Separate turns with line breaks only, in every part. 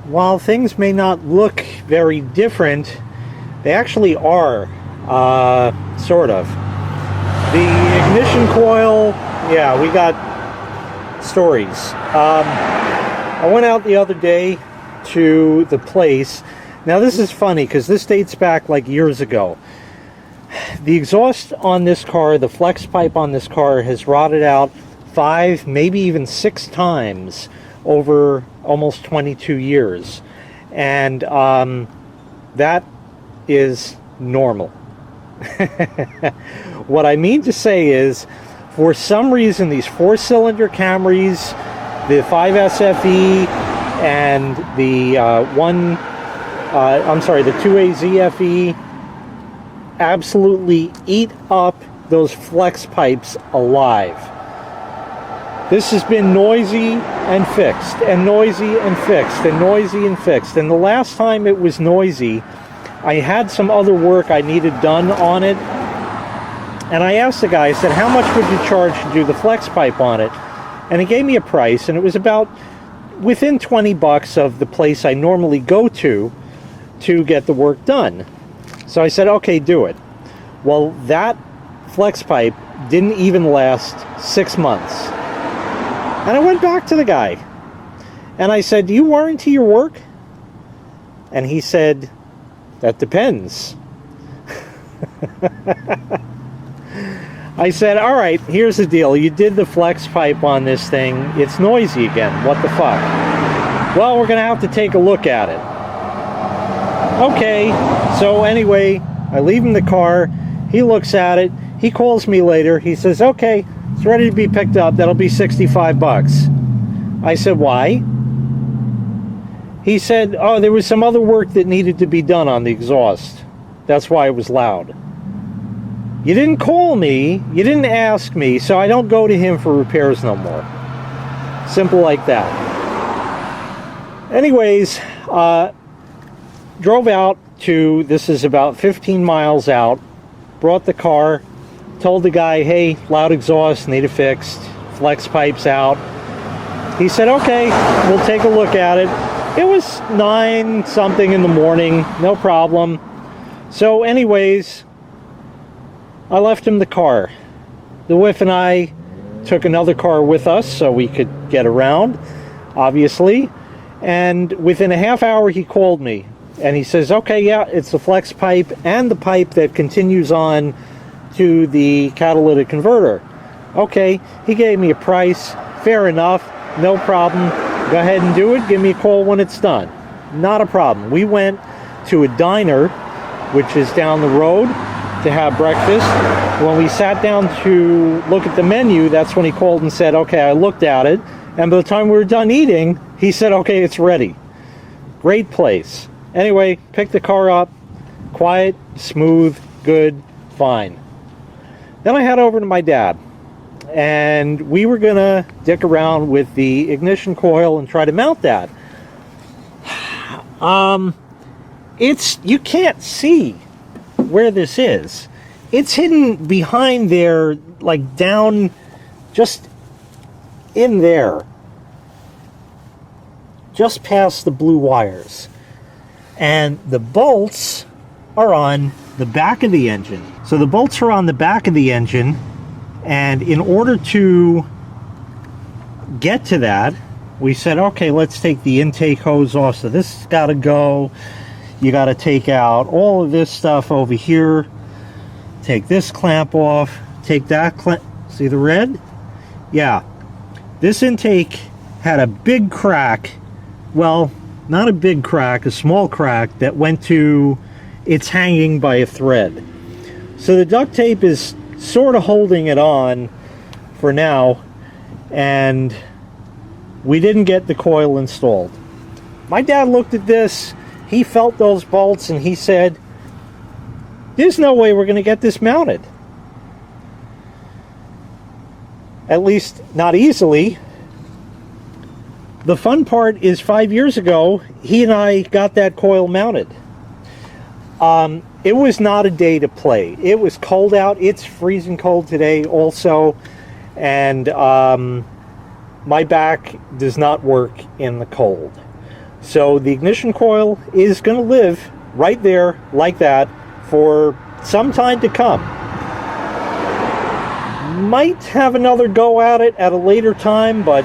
while things may not look very different, they actually are, sort of. The ignition coil, yeah, we got stories. I went out the other day to the place. Now this is funny because this dates back like years ago. The exhaust on this car, the flex pipe on this car, has rotted out 5, maybe even 6 times over almost 22 years. And that is normal. What I mean to say is, for some reason, these 4-cylinder Camrys, the 5SFE, and the the 2AZFE, absolutely eat up those flex pipes alive. This has been noisy and fixed, and noisy and fixed, and noisy and fixed. And the last time it was noisy, I had some other work I needed done on it. And I asked the guy, I said, how much would you charge to do the flex pipe on it? And he gave me a price, and it was about within 20 bucks of the place I normally go to get the work done. So I said, okay, do it. Well, that flex pipe didn't even last 6 months. And I went back to the guy and I said, do you warranty your work? And he said, that depends. I said, all right, here's the deal. You did the flex pipe on this thing. It's noisy again. What the fuck? Well, we're going to have to take a look at it. Okay. So anyway, I leave him the car. He looks at it. He calls me later. He says, okay, it's ready to be picked up. That'll be 65 bucks. I said, why? He said, oh, there was some other work that needed to be done on the exhaust. That's why it was loud. You didn't call me. You didn't ask me, so I don't go to him for repairs no more. Simple like that. Anyways, drove out to, this is about 15 miles out, brought the car, told the guy, hey, loud exhaust, need it fixed, flex pipes out. He said, okay, we'll take a look at it. It was 9 something in the morning, no problem. So anyways, I left him the car. The wife and I took another car with us so we could get around, obviously. And within a half hour, he called me. And he says, okay, yeah, it's the flex pipe and the pipe that continues on to the catalytic converter. Okay, he gave me a price. Fair enough, no problem. Go ahead and do it. Give me a call when it's done. Not a problem. We went to a diner, which is down the road, to have breakfast. When we sat down to look at the menu, that's when he called and said, okay, I looked at it. And by the time we were done eating, he said, okay, it's ready. Great place. Anyway, picked the car up. Quiet, smooth, good, fine. Then I head over to my dad. And we were going to dick around with the ignition coil and try to mount that. You can't see where this is. It's hidden behind there, like down, just in there. Just past the blue wires. And the bolts are on the back of the engine. So the bolts are on the back of the engine. And in order to get to that, we said, okay, let's take the intake hose off. So this has got to go. You got to take out all of this stuff over here. Take this clamp off. Take that clamp. See the red? Yeah. This intake had a big crack. Well, not a big crack, a small crack that went to, it's hanging by a thread. So the duct tape is sort of holding it on for now, and we didn't get the coil installed. My dad looked at this, he felt those bolts, and he said, there's no way we're going to get this mounted. At least not easily. The fun part is 5 years ago, he and I got that coil mounted. It was not a day to play. It was cold out. It's freezing cold today also. And my back does not work in the cold. So the ignition coil is going to live right there like that for some time to come. Might have another go at it at a later time, but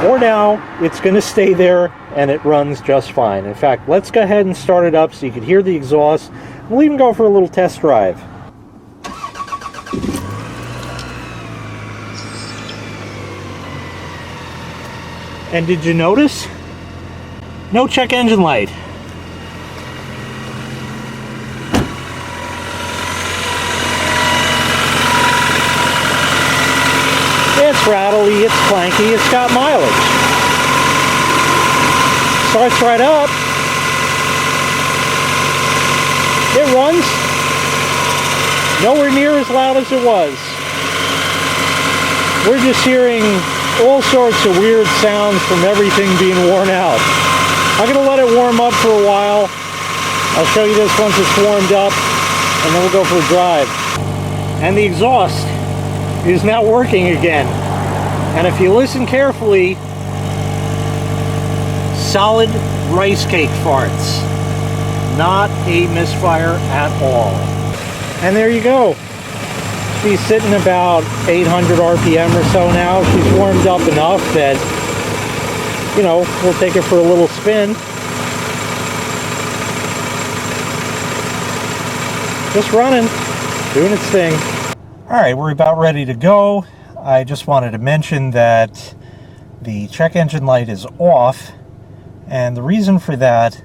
for now it's going to stay there and it runs just fine. In fact, let's go ahead and start it up so you can hear the exhaust. We'll even go for a little test drive. And did you notice? No check engine light. It's rattly, it's clanky, it's got mileage. Starts right up. It runs. Nowhere near as loud as it was. We're just hearing all sorts of weird sounds from everything being worn out. I'm going to let it warm up for a while. I'll show you this once it's warmed up, and then we'll go for a drive. And the exhaust is now working again. And if you listen carefully, solid rice cake farts. Not a misfire at all. And there you go. She's sitting about 800 RPM or so now. She's warmed up enough that, you know, we'll take it for a little spin. Just running, doing its thing. All right, we're about ready to go. I just wanted to mention that the check engine light is off, and the reason for that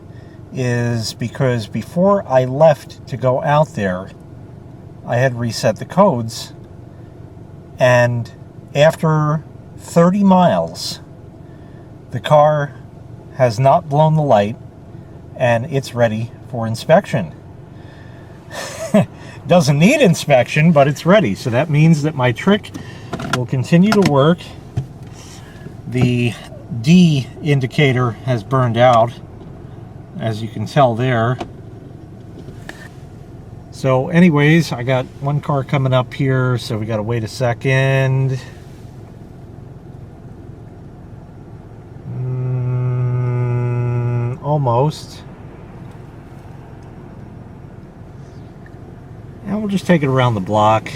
is because before I left to go out there, I had reset the codes, and after 30 miles, the car has not blown the light, and it's ready for inspection. Doesn't need inspection, but it's ready, so that means that my trick will continue to work. The D indicator has burned out, as you can tell there. So anyways, I got one car coming up here, so we got to wait a second. Almost. And we'll just take it around the block.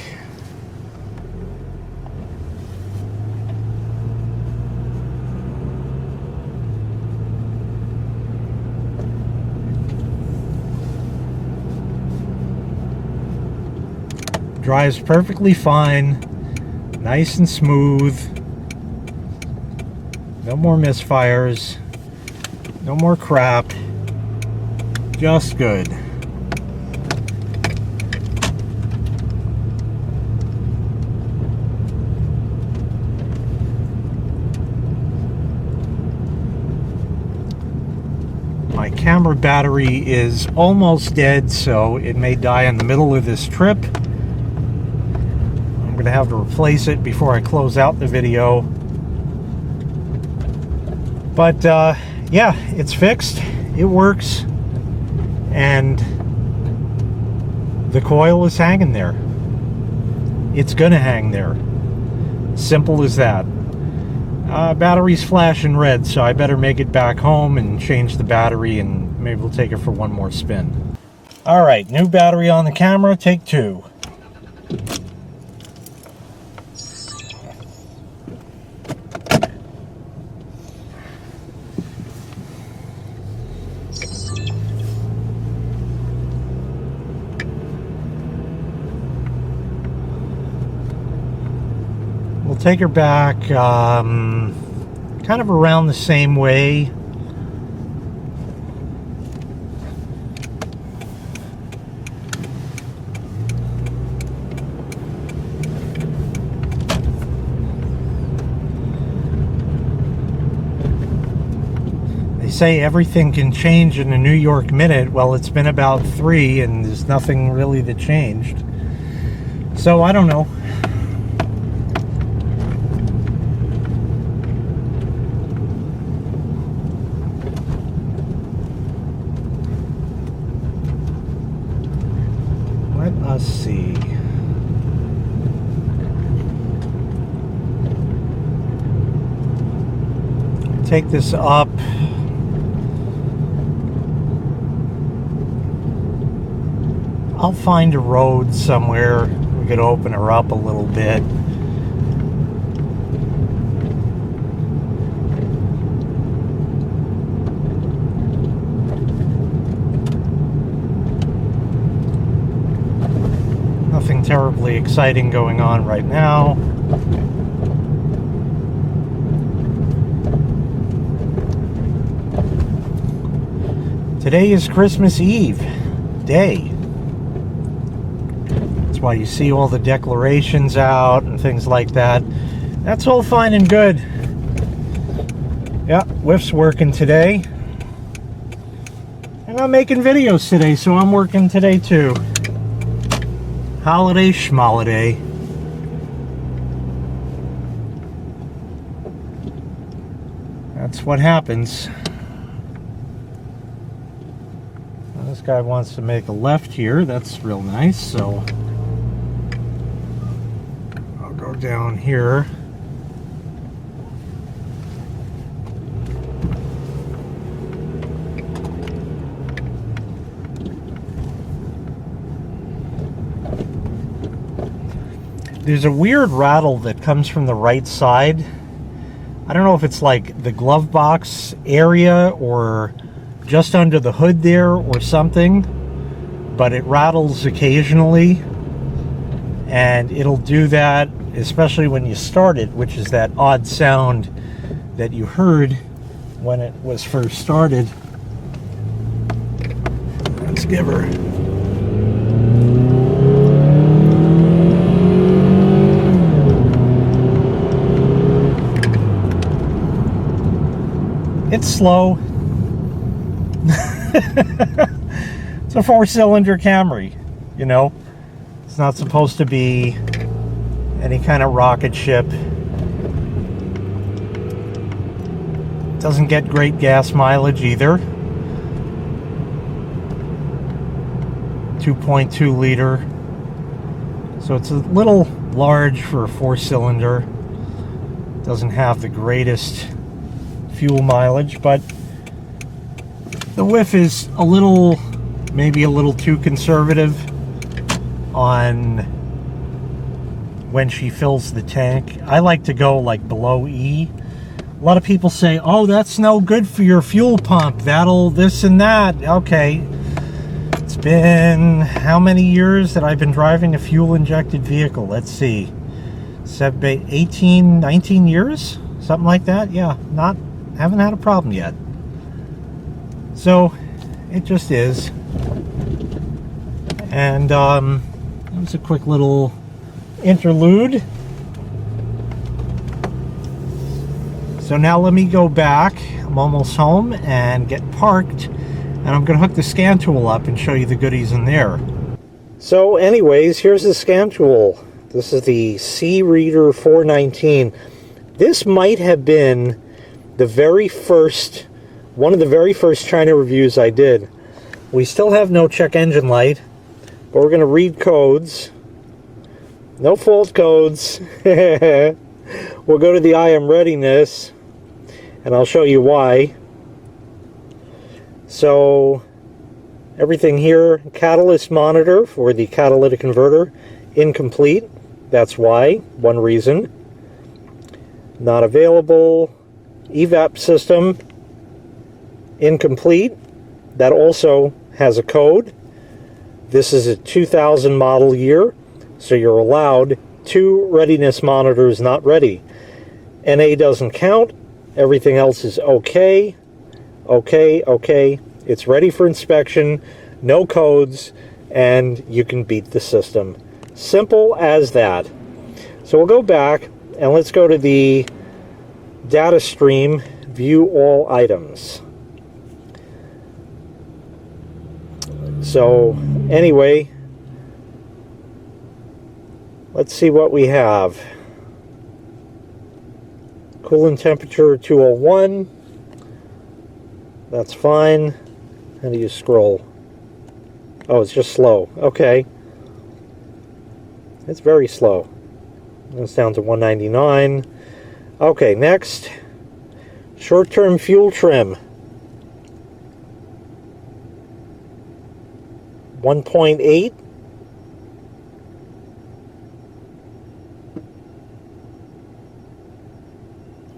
Drives perfectly fine, nice and smooth, no more misfires, no more crap, just good. My camera battery is almost dead, so it may die in the middle of this trip. I'm going to have to replace it before I close out the video. But yeah, it's fixed, it works, and the coil is hanging there. It's gonna hang there. Simple as that. Battery's flashing red, so I better make it back home and change the battery, and maybe we'll take it for one more spin. Alright, new battery on the camera, take two. We'll take her back kind of around the same way. They say everything can change in a New York minute. Well, it's been about 3 and there's nothing really that changed. So I don't know. Let's see. Take this up I'll find a road somewhere. We could open her up a little bit. Nothing terribly exciting going on right now. Today is Christmas Eve day. That's why you see all the declarations out and things like that. That's all fine and good. Yeah, Whiff's working today. And I'm making videos today, so I'm working today too. Holiday schmoliday. That's what happens. Now, this guy wants to make a left here. That's real nice. So I'll go down here. There's a weird rattle that comes from the right side. I don't know if it's like the glove box area or just under the hood there or something, but it rattles occasionally, and it'll do that especially when you start it, which is that odd sound that you heard when it was first started. Let's give her. It's slow. It's a 4-cylinder Camry, you know. It's not supposed to be any kind of rocket ship. Doesn't get great gas mileage either. 2.2 liter. So it's a little large for a 4-cylinder. Doesn't have the greatest fuel mileage, but the Whiff is a little, maybe a little too conservative on when she fills the tank. I like to go like below E. A lot of people say, oh, that's no good for your fuel pump, that'll this and that. Okay, it's been how many years that I've been driving a fuel injected vehicle? Let's see, 18, 19 years, something like that. Yeah, haven't had a problem yet. So it just is. And that was a quick little interlude. So now let me go back. I'm almost home and get parked, and I'm going to hook the scan tool up and show you the goodies in there. So anyways, here's the scan tool. This is the C-Reader 419. This might have been the very first, one of the very first China reviews I did. We still have no check engine light, but we're going to read codes. No fault codes. We'll go to the I am readiness, and I'll show you why. So everything here, catalyst monitor for the catalytic converter, incomplete. That's why, one reason. Not available. Evap system, incomplete. That also has a code. This is a 2000 model year, so you're allowed 2 readiness monitors not ready. NA doesn't count. Everything else is okay. Okay. It's ready for inspection. No codes, and you can beat the system. Simple as that. So we'll go back, and let's go to the data stream, view all items. So anyway, let's see what we have. Coolant temperature 201. That's fine. How do you scroll? Oh, it's just slow. Okay. It's very slow. It's down to 199. Okay, next. Short-term fuel trim. 1.8.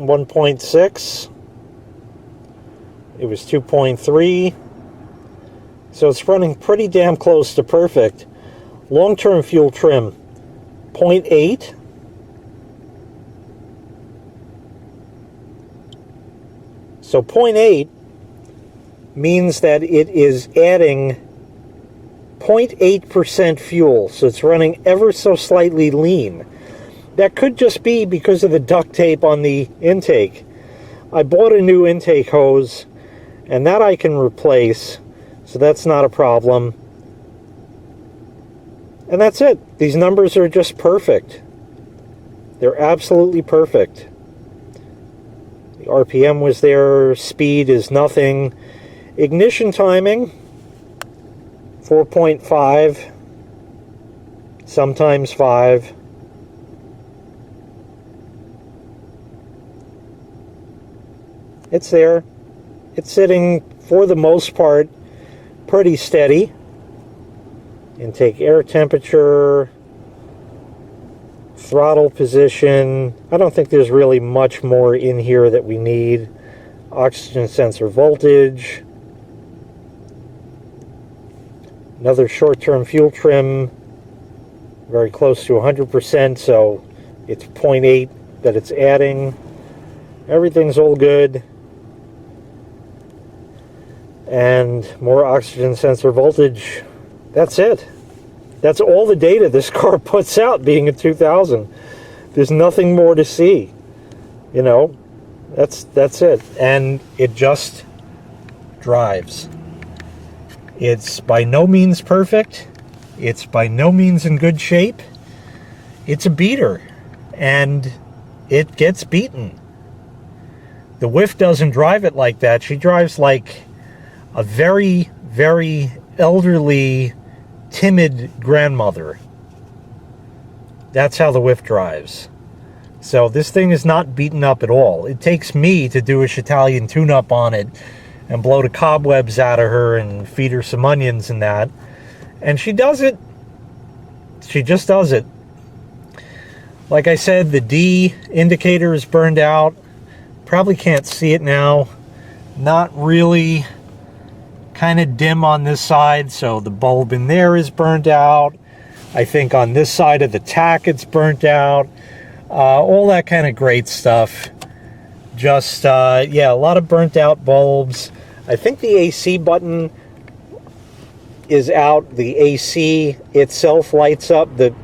1.6. It was 2.3. So it's running pretty damn close to perfect. Long-term fuel trim, 0.8. So 0.8 means that it is adding 0.8% fuel. So it's running ever so slightly lean. That could just be because of the duct tape on the intake. I bought a new intake hose, and that I can replace, so that's not a problem. And that's it. These numbers are just perfect. They're absolutely perfect. The RPM was there, speed is nothing. Ignition timing, 4.5, sometimes 5. It's there. It's sitting, for the most part, pretty steady. Intake air temperature, throttle position. I don't think there's really much more in here that we need. Oxygen sensor voltage. Another short-term fuel trim, very close to 100%, so it's 0.8 that it's adding. Everything's all good. And more oxygen sensor voltage. That's it. That's all the data this car puts out, being a 2000. There's nothing more to see. You know, that's it. And it just drives. It's by no means perfect. It's by no means in good shape. It's a beater. And it gets beaten. The wife doesn't drive it like that. She drives like a very, very elderly, timid grandmother. That's how the wife drives. So this thing is not beaten up at all. It takes me to do a Italian tune-up on it and blow the cobwebs out of her and feed her some onions and that. And she does it. She just does it. Like I said, the D indicator is burned out. Probably can't see it now. Not really. Kind of dim on this side, so the bulb in there is burnt out. I think on this side of the tack it's burnt out. All that kind of great stuff. Just, yeah, a lot of burnt out bulbs. I think the AC button is out. The AC itself lights up. The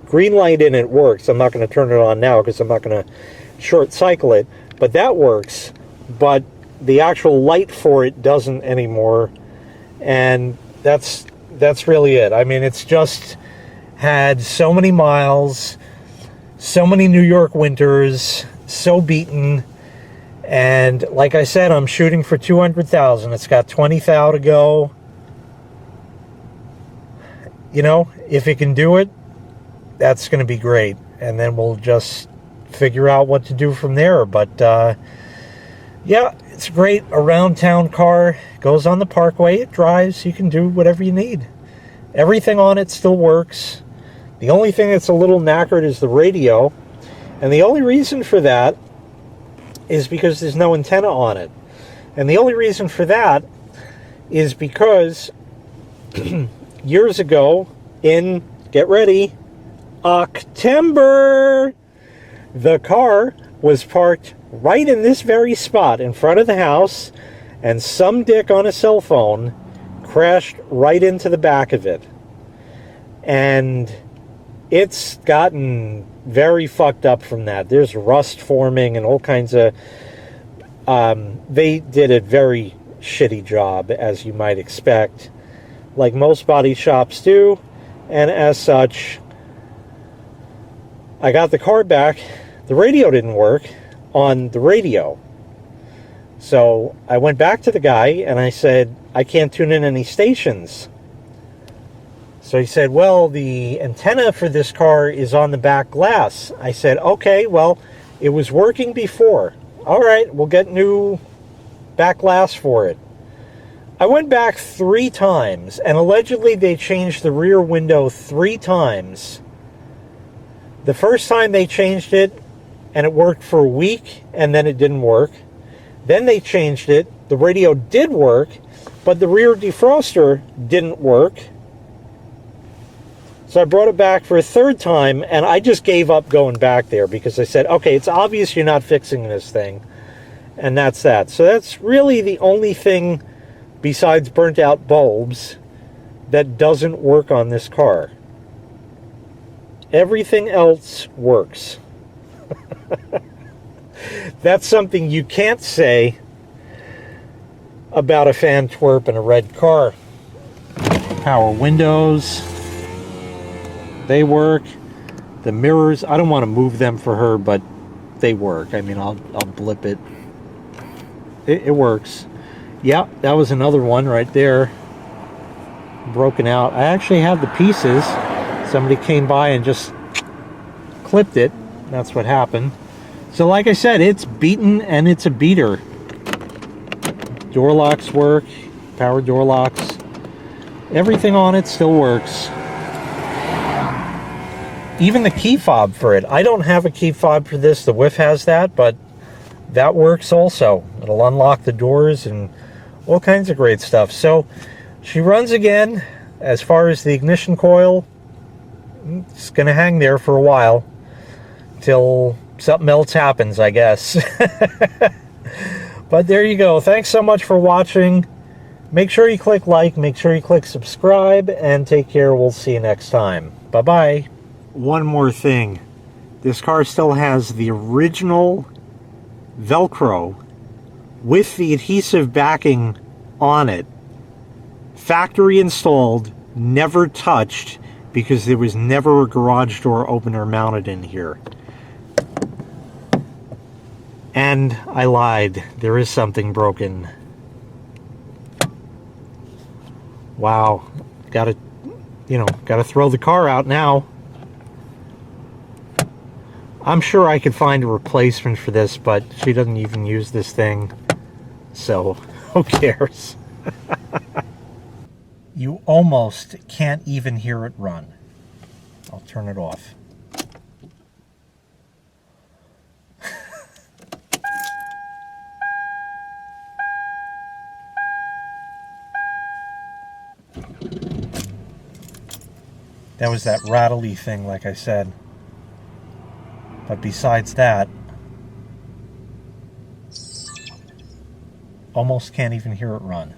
green light in it works. I'm not going to turn it on now because I'm not going to short cycle it. But that works. But the actual light for it doesn't anymore, and that's really it. I mean, it's just had so many miles, so many New York winters, so beaten, and like I said, I'm shooting for 200,000. It's got 20,000 to go. You know, if it can do it, that's going to be great, and then we'll just figure out what to do from there. But yeah, it's a great around-town car. It goes on the parkway. It drives. You can do whatever you need. Everything on it still works. The only thing that's a little knackered is the radio. And the only reason for that is because there's no antenna on it. And the only reason for that is because years ago, in, get ready, October, the car was parked right in this very spot in front of the house, and some dick on a cell phone crashed right into the back of it. And it's gotten very fucked up from that. There's rust forming and all kinds of... they did a very shitty job, as you might expect, like most body shops do. And as such, I got the car back. The radio didn't work on the radio. So I went back to the guy and I said, I can't tune in any stations. So he said, well, the antenna for this car is on the back glass. I said, okay, well, it was working before. All right, we'll get new back glass for it. I went back 3 times, and allegedly they changed the rear window 3 times. The first time they changed it, and it worked for a week, and then it didn't work. Then they changed it. The radio did work, but the rear defroster didn't work. So I brought it back for a third time, and I just gave up going back there because I said, okay, it's obvious you're not fixing this thing. And that's that. So that's really the only thing besides burnt out bulbs that doesn't work on this car. Everything else works. That's something you can't say about a fan twerp in a red car. Power windows. They work. The mirrors, I don't want to move them for her, but they work. I mean, I'll blip it. It works. Yeah, that was another one right there. Broken out. I actually have the pieces. Somebody came by and just clipped it. That's what happened. So like I said, it's beaten and it's a beater. Door locks work. Power door locks. Everything on it still works. Even the key fob for it. I don't have a key fob for this. The Whiff has that, but that works also. It'll unlock the doors and all kinds of great stuff. So she runs again. As far as the ignition coil, it's going to hang there for a while till something else happens, I guess. But there you go. Thanks so much for watching. Make sure you click like, make sure you click subscribe, and take care. We'll see you next time. Bye-bye. One more thing. This car still has the original Velcro with the adhesive backing on it. Factory installed, never touched, because there was never a garage door opener mounted in here. And I lied. There is something broken. Wow. Gotta throw the car out now. I'm sure I could find a replacement for this, but she doesn't even use this thing. So, who cares? You almost can't even hear it run. I'll turn it off. That was that rattly thing, like I said. But besides that, almost can't even hear it run.